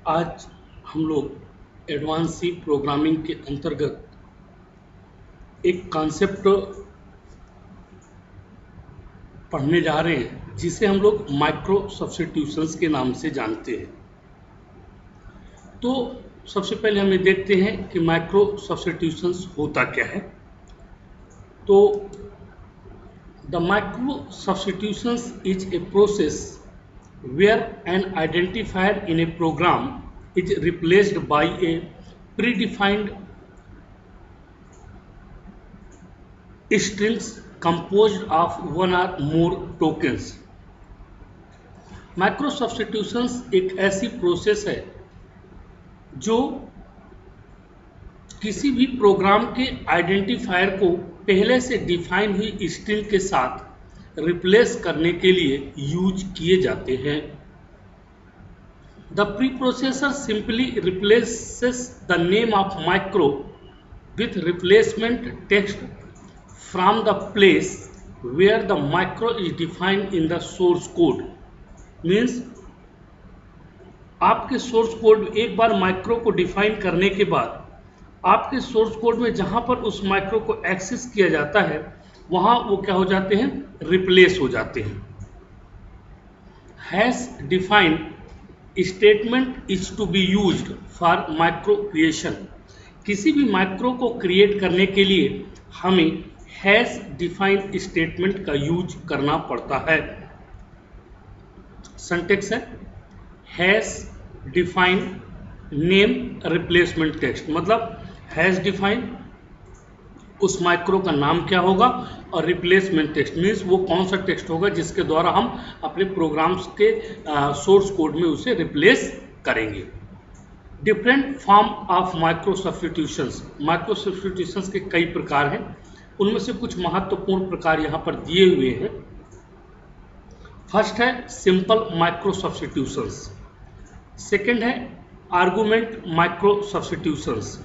आज हम लोग एडवांस सी प्रोग्रामिंग के अंतर्गत एक कॉन्सेप्ट पढ़ने जा रहे हैं जिसे हम लोग माइक्रो सब्स्टिट्यूशंस के नाम से जानते हैं। तो सबसे पहले हम ये देखते हैं कि माइक्रो सब्स्टिट्यूशंस होता क्या है। तो the micro substitutions is a process where an identifier in a program is replaced by a predefined strings composed of one or more tokens। Micro substitutions एक ऐसी प्रोसेस है जो किसी भी प्रोग्राम के आइडेंटिफायर को पहले से डिफाइन हुई स्ट्रिंग के साथ रिप्लेस करने के लिए यूज किए जाते हैं। The preprocessor simply replaces the name of micro with replacement text from the place where the micro is defined in the source code। Means आपके सोर्स कोड एक बार माइक्रो को डिफाइन करने के बाद आपके सोर्स कोड में जहां पर उस माइक्रो को एक्सेस किया जाता है वहां वो क्या हो जाते हैं, रिप्लेस हो जाते हैं। Hash defined statement is to be used for micro creation. किसी भी माइक्रो को क्रिएट करने के लिए हमें हैश डिफाइंड स्टेटमेंट का यूज करना पड़ता है। सिंटैक्स है hash defined name replacement text, मतलब हैश डिफाइंड उस माइक्रो का नाम क्या होगा और रिप्लेसमेंट टेक्स्ट मीन्स वो कौन सा टेक्स्ट होगा जिसके द्वारा हम अपने प्रोग्राम्स के सोर्स कोड में उसे रिप्लेस करेंगे। Different form of micro substitutions. Micro substitutions के कई प्रकार हैं, उनमें से कुछ महत्वपूर्ण प्रकार यहाँ पर दिए हुए हैं। फर्स्ट है सिंपल माइक्रो सब्स्टिट्यूशंस, सेकेंड है आर्गुमेंट माइक्रो सब्स्टिट्यूशंस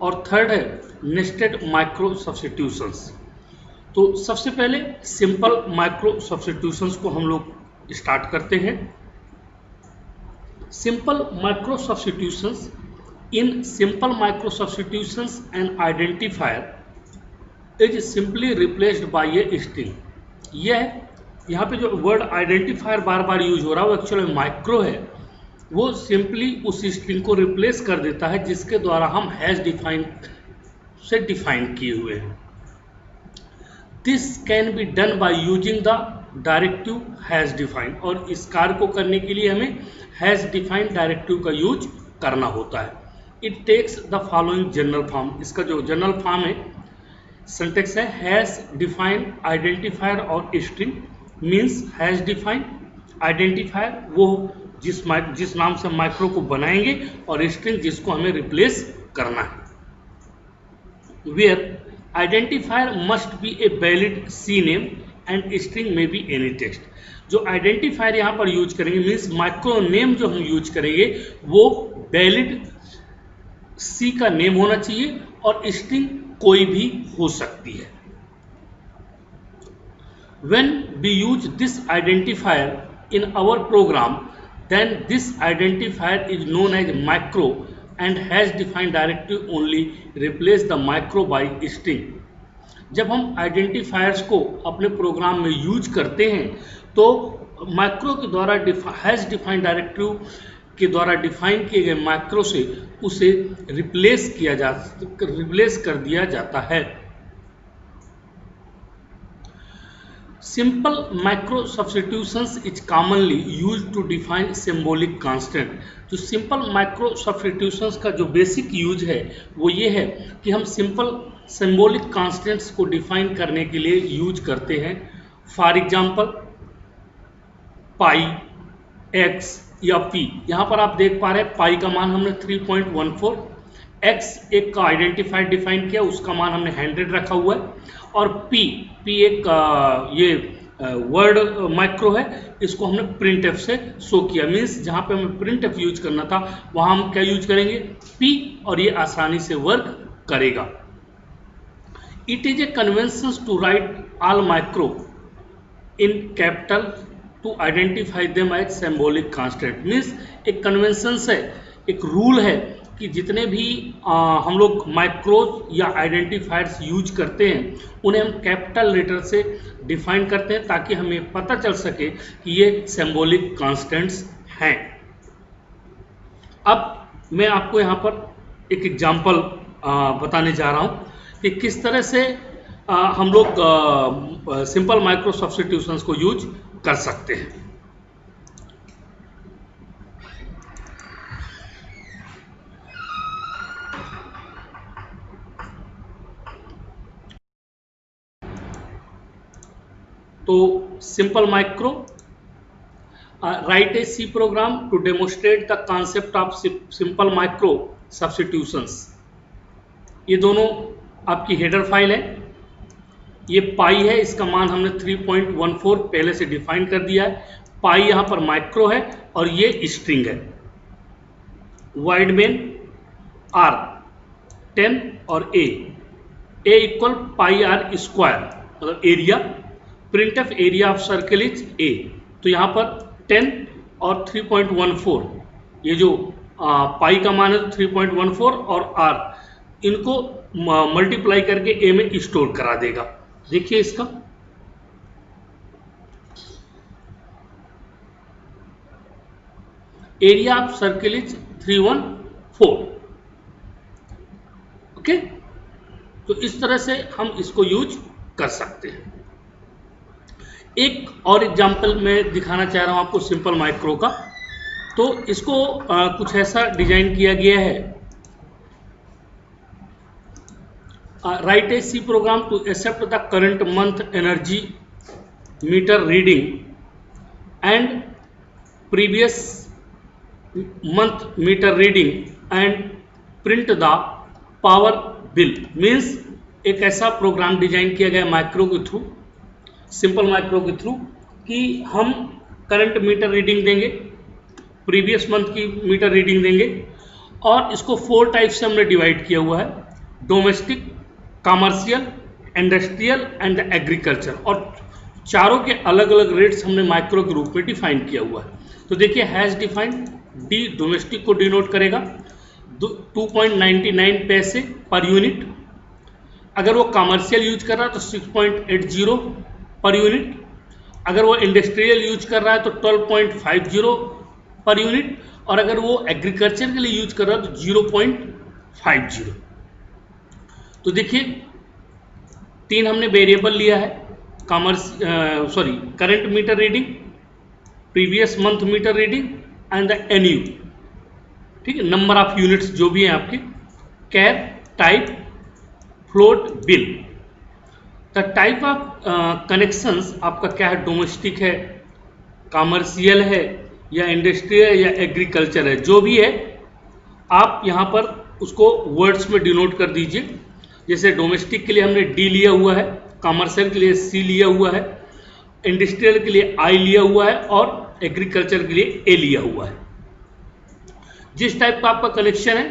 और थर्ड है नेस्टेड माइक्रो सब्स्टिट्यूशंस। तो सबसे पहले सिंपल माइक्रो सब्स्टिट्यूशंस को हम लोग स्टार्ट करते हैं। Simple micro substitutions, in simple micro substitutions N identifier is simply replaced by a string. यह यहाँ पे जो वर्ड आइडेंटिफायर बार बार यूज हो रहा है वो एक्चुअली माइक्रो है, वो सिंपली उस स्ट्रिंग को रिप्लेस कर देता है जिसके द्वारा हम हैश डिफाइन से डिफाइन किए हुए हैं। This can be done by using the directive hash define, और इस कार्य को करने के लिए हमें हैश डिफाइन डायरेक्टिव का यूज करना होता है। It takes the following general form. इसका जो जनरल फॉर्म है सिंटैक्स है हैश डिफाइन आइडेंटिफायर और string. Means hash define identifier वो जिस नाम से माइक्रो को बनाएंगे और स्ट्रिंग जिसको हमें रिप्लेस करना है। Where identifier must be a valid C name and string may be any text. जो आइडेंटिफायर यहाँ पर यूज करेंगे मीन्स माइक्रो नेम जो हम यूज करेंगे वो वैलिड सी का नेम होना चाहिए और स्ट्रिंग कोई भी हो सकती है। When we use this identifier in our program, then this identifier is known as micro and hash defined directive only replace the micro by string। जब हम आइडेंटिफायर्स को अपने प्रोग्राम में यूज करते हैं तो माइक्रो के द्वारा हैश डिफाइंड डायरेक्टिव के द्वारा डिफाइन किए गए माइक्रो से उसे रिप्लेस कर दिया जाता है। Simple micro substitutions is commonly used to define symbolic constant। जो सिंपल माइक्रो सब्स्टिट्यूशंस का जो बेसिक यूज है वो ये है कि हम सिंपल सिंबॉलिक कांस्टेंट्स को डिफाइन करने के लिए यूज करते हैं। फॉर एग्जांपल पाई, एक्स या पी। यहाँ पर आप देख पा रहे हैं पाई का मान हमने 3.14, एक्स एक का आइडेंटिफायर डिफाइन किया उसका मान हमने 100 रखा हुआ है, और पी एक ये वर्ड माइक्रो है इसको हमने प्रिंट एफ से शो किया। मीन्स जहाँ पे हमें प्रिंट एफ यूज करना था वहाँ हम क्या यूज करेंगे, पी, और ये आसानी से वर्क करेगा। It is a convention to write all micro in capital to identify them as symbolic constant. Means एक कन्वेंशन है एक रूल है कि जितने भी हम लोग माइक्रोज या आइडेंटिफायर्स यूज करते हैं उन्हें हम कैपिटल लेटर से डिफाइन करते हैं ताकि हमें पता चल सके कि ये सिंबॉलिक कांस्टेंट्स हैं। अब मैं आपको यहाँ पर एक एग्जांपल बताने जा रहा हूँ कि किस तरह से हम लोग सिंपल माइक्रो सब्स्टिट्यूशंस को यूज कर सकते हैं। तो simple micro write a C program to demonstrate the concept of simple micro substitutions। ये दोनों आपकी हेडर फाइल है। ये पाई है, इसका मान हमने 3.14 पहले से डिफाइन कर दिया है। पाई यहाँ पर माइक्रो है और ये स्ट्रिंग है। वाइड मेन आर 10 और ए इक्वल पाई आर स्क्वायर मतलब area. Print of area of circle is a. तो यहाँ पर 10 और 3.14 ये जो पाई का मान है 3.14 और आर इनको मल्टीप्लाई करके ए में स्टोर करा देगा। देखिए इसका area of circle is 314। Okay, तो इस तरह से हम इसको यूज कर सकते हैं। एक और एग्जांपल मैं दिखाना चाह रहा हूं आपको सिंपल माइक्रो का। तो इसको कुछ ऐसा डिजाइन किया गया है। Write a C program to accept the current month energy meter reading and previous month meter reading and print the power bill. Means एक ऐसा प्रोग्राम डिजाइन किया गया माइक्रो के थ्रू, सिंपल माइक्रो के थ्रू, कि हम करंट मीटर रीडिंग देंगे, previous month की मीटर रीडिंग देंगे और इसको 4 टाइप से हमने डिवाइड किया हुआ है। Domestic, commercial, industrial and agriculture. और चारों के अलग अलग रेट्स हमने माइक्रो के रूप में डिफाइन किया हुआ है। तो देखिए हैज डिफाइंड, डी डोमेस्टिक को डिनोट करेगा 2.99 पैसे पर यूनिट। अगर वो कमर्शियल यूज कर रहा है तो 6.80 पर यूनिट। अगर वो इंडस्ट्रियल यूज कर रहा है तो 12.50 पर यूनिट। और अगर वो एग्रीकल्चर के लिए यूज कर रहा है तो 0.50। तो देखिए 3 हमने वेरिएबल लिया है, current meter reading, previous month meter reading and the NU. ठीक है, नंबर ऑफ यूनिट्स जो भी है आपके, char, type, float, bill. The type of connections आपका क्या है, डोमेस्टिक है, कमर्शियल है या इंडस्ट्रियल या एग्रीकल्चर है, जो भी है आप यहाँ पर उसको वर्ड्स में डिनोट कर दीजिए। जैसे डोमेस्टिक के लिए हमने डी लिया हुआ है, कमर्शियल के लिए सी लिया हुआ है, इंडस्ट्रियल के लिए आई लिया हुआ है और एग्रीकल्चर के लिए ए लिया हुआ है। जिस टाइप का आपका कनेक्शन है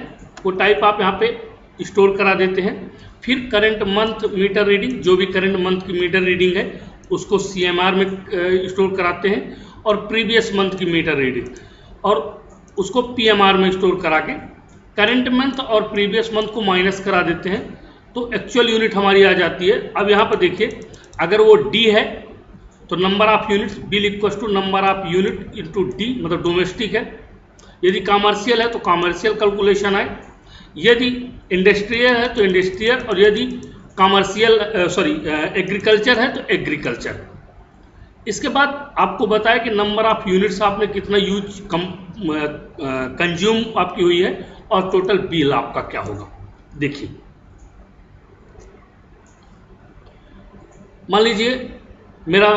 वो टाइप आप यहाँ पे स्टोर करा देते हैं। फिर करंट मंथ मीटर रीडिंग, जो भी करंट मंथ की मीटर रीडिंग है उसको CMR में स्टोर कराते हैं और प्रीवियस मंथ की मीटर रीडिंग और उसको PMR में स्टोर करा के करंट मंथ और प्रीवियस मंथ को माइनस करा देते हैं तो एक्चुअल यूनिट हमारी आ जाती है। अब यहाँ पर देखिए अगर वो डी है तो number of units bill equal to number of unit into D, मतलब डोमेस्टिक है। यदि कमर्शियल है तो कमर्शियल कैलकुलेशन आए, यदि इंडस्ट्रियल है तो इंडस्ट्रियल, और यदि एग्रीकल्चर है तो एग्रीकल्चर। इसके बाद आपको बताया कि नंबर ऑफ यूनिट्स आपने कितना यूज कंज्यूम आपकी हुई है और टोटल बिल आपका क्या होगा। देखिए मान लीजिए मेरा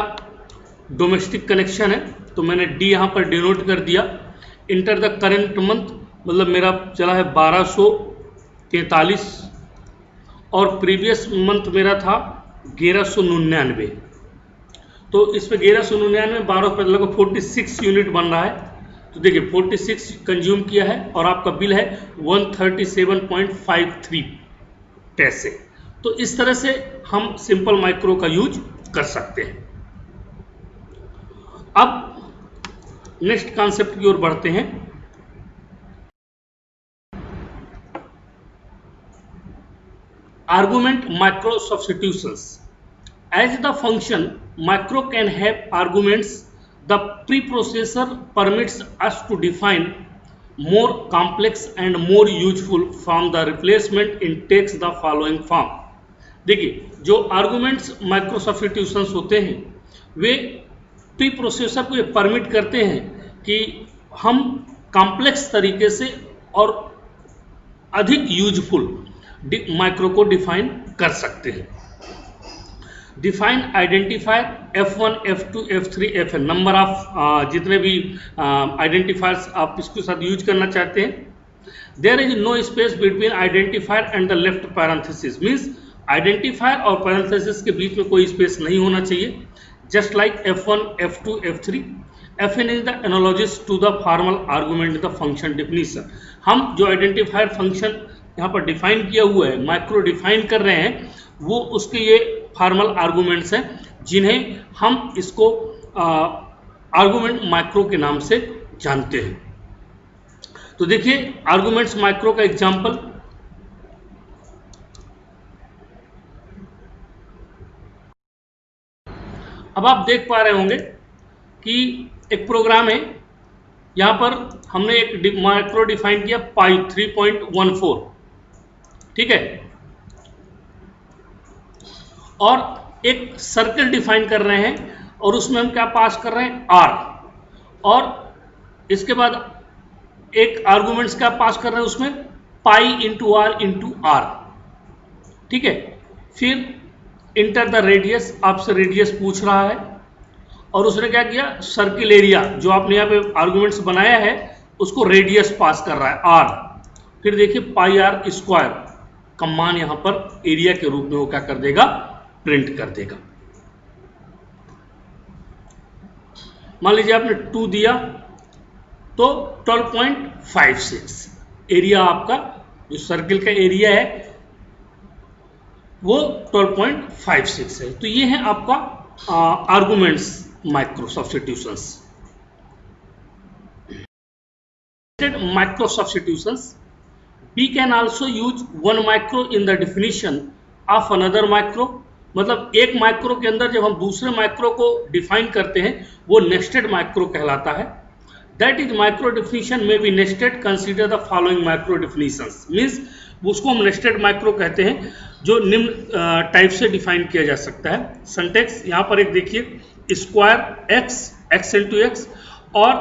डोमेस्टिक कनेक्शन है तो मैंने डी यहाँ पर डिनोट कर दिया। इंटर द करंट मंथ, मतलब मेरा चला है 1243 और प्रीवियस मंथ मेरा था 1199। तो इस पे 1199 12 पे लगभग 46 यूनिट बन रहा है। तो देखिए 46 कंज्यूम किया है और आपका बिल है 137.53 पैसे। तो इस तरह से हम सिंपल माइक्रो का यूज कर सकते हैं। अब नेक्स्ट कॉन्सेप्ट की ओर बढ़ते हैं। argument macro substitutions. As the function macro can have arguments, the preprocessor permits us to define more complex and more useful form. The replacement in takes the following form. देखिए, जो arguments micro substitutions होते हैं वे pre processor को ये permit करते हैं कि हम कॉम्प्लेक्स तरीके से और अधिक यूजफुल माइक्रो को डिफाइन कर सकते हैं. Define identifier F1, F2, F3, Fn, number of जितने भी आइडेंटिफायर्स आप इसके साथ यूज करना चाहते हैं. There is no space between identifier and the left parenthesis. Means identifier और पैरेंथेसिस के बीच में कोई स्पेस नहीं होना चाहिए. Just like F1, F2, F3. Fn is the analogous to the formal argument in the function definition. हम जो आइडेंटिफायर फंक्शन यहाँ पर डिफाइन किया हुआ है, माइक्रो डिफाइन कर रहे हैं, वो उसके ये फॉर्मल आर्गुमेंट्स हैं जिन्हें हम इसको आर्गुमेंट माइक्रो के नाम से जानते हैं. तो देखिए आर्गुमेंट्स माइक्रो का एग्जांपल. अब आप देख पा रहे होंगे कि एक प्रोग्राम है, यहाँ पर हमने एक माइक्रो डिफाइन किया पाई 3.14, ठीक है, और एक सर्कल डिफाइन कर रहे हैं और उसमें हम क्या पास कर रहे हैं, आर, और इसके बाद एक आर्गुमेंट्स क्या पास कर रहे हैं उसमें, पाई इंटू आर, ठीक है. फिर इंटर द रेडियस, आपसे रेडियस पूछ रहा है और उसने क्या किया, सर्किल एरिया जो आपने यहाँ पे आर्गुमेंट्स बनाया है उसको रेडियस पास कर रहा है आर. फिर देखिए पाई आर स्क्वायर का मान यहाँ पर एरिया के रूप में वो क्या कर देगा, प्रिंट कर देगा. मान लीजिए आपने 2 दिया तो 12.56 एरिया, आपका जो सर्किल का एरिया है वो 12.56 है. तो ये है आपका arguments micro substitutions. Micro substitutions, we can also use one micro in the definition of another micro. मतलब एक माइक्रो के अंदर जब हम दूसरे माइक्रो को डिफाइन करते हैं वो नेस्टेड माइक्रो कहलाता है. That is micro definition may be nested. Consider the following micro definitions. Means उसको हम नेस्टेड माइक्रो कहते हैं जो निम्न टाइप से डिफाइन किया जा सकता है. सिंटैक्स यहाँ पर एक देखिए, स्क्वायर एक्स इंटू एक्स और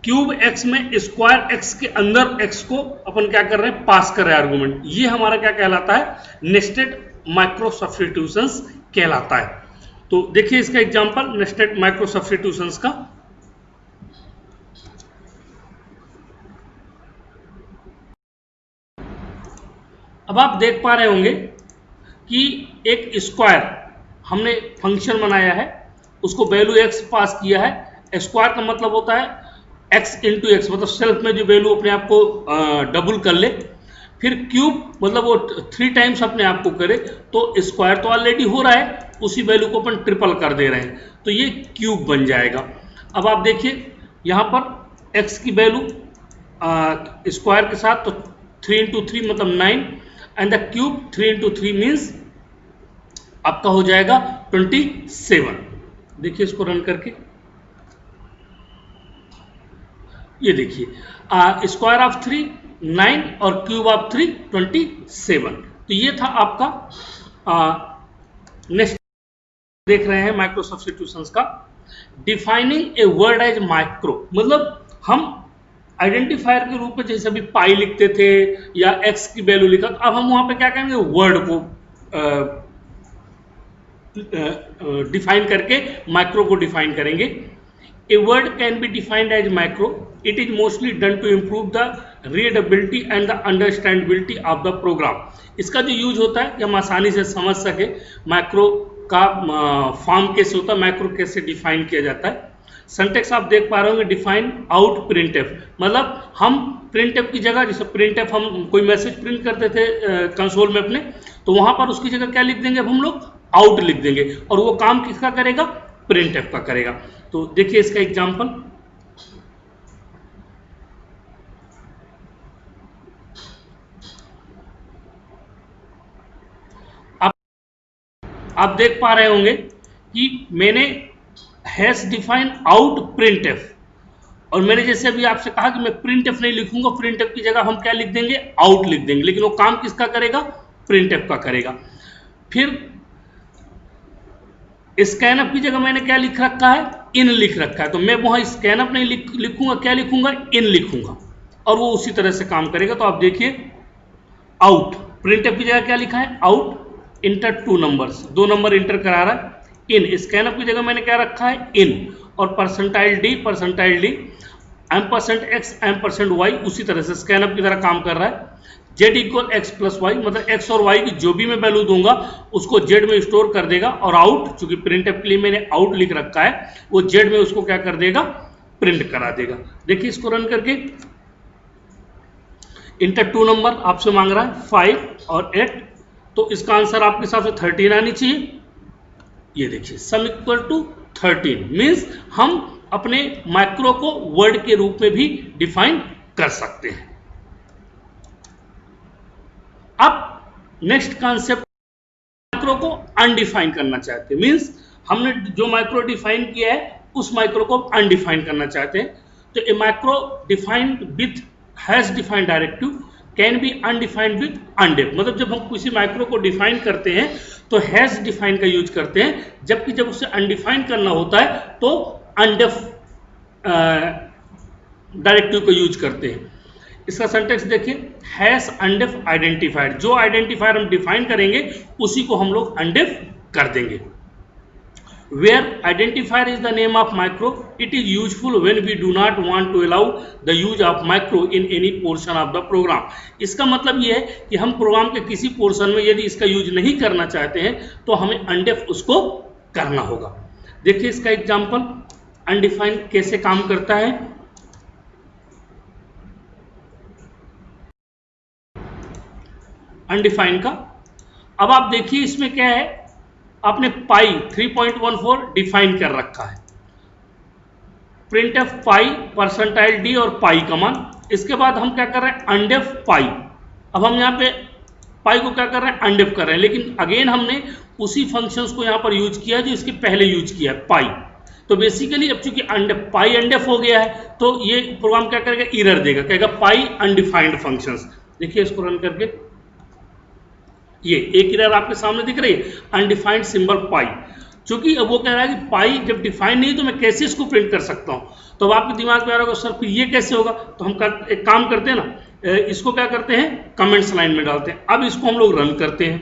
क्यूब एक्स में स्क्वायर एक्स के अंदर एक्स को अपन क्या कर रहे हैं, पास कर रहे हैं आर्गुमेंट. ये हमारा क्या कहलाता है, नेस्टेड माइक्रो सब्स्टिट्यूशंस कहलाता है. तो देखिए इसका एग्जांपल नेस्टेड माइक्रो सब्स्टिट्यूशंस का. अब आप देख पा रहे होंगे कि एक स्क्वायर हमने फंक्शन बनाया है, उसको वैल्यू एक्स पास किया है. स्क्वायर का मतलब होता है एक्स इंटू एक्स, मतलब सेल्फ में जो वैल्यू अपने आप को डबल कर ले. फिर क्यूब मतलब वो 3 टाइम्स अपने आप को करे, तो स्क्वायर तो ऑलरेडी हो रहा है, उसी वैल्यू को अपन ट्रिपल कर दे रहे हैं, तो ये क्यूब बन जाएगा. अब आप देखिए यहाँ पर एक्स की वैल्यू स्क्वायर के साथ, तो 3 इंटू 3 मतलब 9 and the cube 3 into 3 means आपका हो जाएगा 27. देखिए इसको रन करके, ये देखिए स्क्वायर ऑफ 3 9 और क्यूब ऑफ 3 27. तो ये था आपका नेक्स्ट देख रहे हैं माइक्रो सब्स्टिट्यूशंस का. Defining a word as micro, मतलब हम आइडेंटिफायर के रूप में जैसे अभी पाई लिखते थे या एक्स की वैल्यू लिखा, अब हम वहां पे क्या करेंगे, वर्ड को डिफाइन करके माइक्रो को डिफाइन करेंगे. A word can be defined as micro. It is mostly done to improve the readability and the understandability of the program. इसका जो यूज होता है कि हम आसानी से समझ सके माइक्रो का फॉर्म कैसे होता है, माइक्रो कैसे डिफाइन किया जाता है. सिंटैक्स आप देख पा रहे होंगे, डिफाइन आउट प्रिंटएफ, मतलब हम प्रिंटएफ की जगह, जैसे प्रिंटएफ हम कोई मैसेज प्रिंट करते थे कंसोल में अपने, तो वहां पर उसकी जगह क्या लिख देंगे, अब हम लोग आउट लिख देंगे, और वो काम किसका करेगा, प्रिंटएफ का करेगा. तो देखिए इसका एग्जांपल, आप देख पा रहे होंगे कि मैंने hash define out print F, और मैंने जैसे अभी आपसे कहा कि मैं प्रिंट एफ नहीं लिखूंगा, प्रिंट एफ की जगह हम क्या लिख देंगे, आउट लिख देंगे, लेकिन वो काम किसका करेगा, प्रिंट एफ का करेगा। फिर स्कैन अप की जगह मैंने क्या लिख रखा है, इन लिख रखा है, तो मैं वहां स्कैन अप नहीं लिखूंगा, क्या लिखूंगा, इन लिखूंगा, और वो उसी तरह से काम करेगा। तो आप देखिए आउट, प्रिंट एफ की जगह क्या लिखा है, out inter 2 numbers, 2 number inter करा रहा है। इन स्कैन अप की जगह मैंने क्या रखा है, इन, और परसेंटाइल डी %x %y उसी तरह से स्कैन अप की तरह काम कर रहा है। z equal x plus y, मतलब x और y की जो भी मैं वैल्यू दूंगा उसको z में स्टोर कर देगा, और आउट, चूंकि प्रिंट एफ के लिए मैंने आउट लिख रखा है, वो z में उसको क्या कर देगा, प्रिंट करा देगा। देखिए इसको रन करके, इंटर 2 नंबर आपसे मांग रहा है 5 और 8, तो इसका आंसर आपके हिसाब से 13 आनी चाहिए। ये देखिए सम इक्वल टू 13 मीन्स हम अपने माइक्रो को वर्ड के रूप में भी डिफाइन कर सकते हैं। अब नेक्स्ट कॉन्सेप्ट, माइक्रो को अनडिफाइंड करना चाहते हैं, मीन्स हमने जो माइक्रो डिफाइन किया है उस माइक्रो को अनडिफाइंड करना चाहते हैं। तो a micro defined with hash defined directive can be undefined with undef, मतलब जब हम किसी माइक्रो को डिफाइन करते हैं तो हैश डिफाइन का यूज करते हैं, जबकि जब उसे अनडिफाइन करना होता है तो अनडेफ डायरेक्टिव का यूज करते हैं। इसका सिंटैक्स देखिए, हैश अनडेफ आइडेंटिफायर, जो आइडेंटिफायर हम डिफाइन करेंगे उसी को हम लोग अनडेफ कर देंगे। Where identifier is the name of micro, it is useful when we do not want to allow the use of micro in any portion of the program. इसका मतलब ये है कि हम प्रोग्राम के किसी पोर्शन में यदि इसका यूज नहीं करना चाहते हैं तो हमें अनडेफ उसको करना होगा। देखिए इसका एग्जांपल, अनडिफाइन कैसे काम करता है। अनडिफाइन का अब आप देखिए इसमें क्या है, आपने पाई 3.14 डिफाइन कर रखा है, प्रिंट एफ पाई, परसेंटाइल डी और पाई कमान। इसके बाद हम क्या कर रहे हैं, अनडेफ पाई। अब हम यहाँ पे पाई को क्या कर रहे हैं, अनडेफ कर रहे हैं, लेकिन अगेन हमने उसी फंक्शंस को यहाँ पर यूज किया जो इसके पहले यूज किया है, पाई। तो बेसिकली अब चूंकि पाई अनडेफ हो गया है तो ये प्रोग्राम क्या करेगा, एरर देगा, कहेगा पाई अनडिफाइंड फंक्शंस। देखिए इसको रन करके, ये एक एरर आपके सामने दिख रही है, अनडिफाइंड सिंबल पाई। चूंकि अब वो कह रहा है कि पाई जब डिफाइन नहीं तो मैं कैसे इसको प्रिंट कर सकता हूं, तो अब आपके दिमाग में आ रहा होगा सर फिर ये कैसे होगा। तो हम एक काम करते हैं ना, इसको क्या करते हैं, कमेंट्स लाइन में डालते हैं। अब इसको हम लोग रन करते हैं,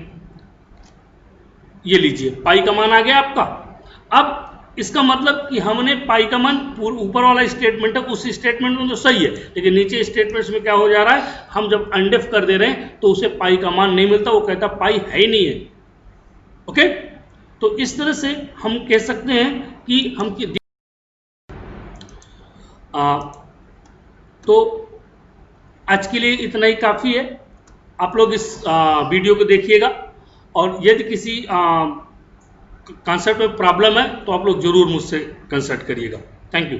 ये लीजिए पाई का मान आ गया आपका। अब इसका मतलब कि हमने पाई का मान ऊपर वाला स्टेटमेंट है उस स्टेटमेंट में तो सही है, लेकिन नीचे स्टेटमेंट्स में क्या हो जा रहा है, हम जब अनडेफ कर दे रहे हैं तो उसे पाई का मान नहीं मिलता, वो कहता पाई है ही नहीं है। ओके, तो इस तरह से हम कह सकते हैं कि हम तो आज के लिए इतना ही काफ़ी है। आप लोग इस वीडियो को देखिएगा, और यदि किसी कॉन्सेप्ट में प्रॉब्लम है तो आप लोग जरूर मुझसे कंसल्ट करिएगा। Thank you.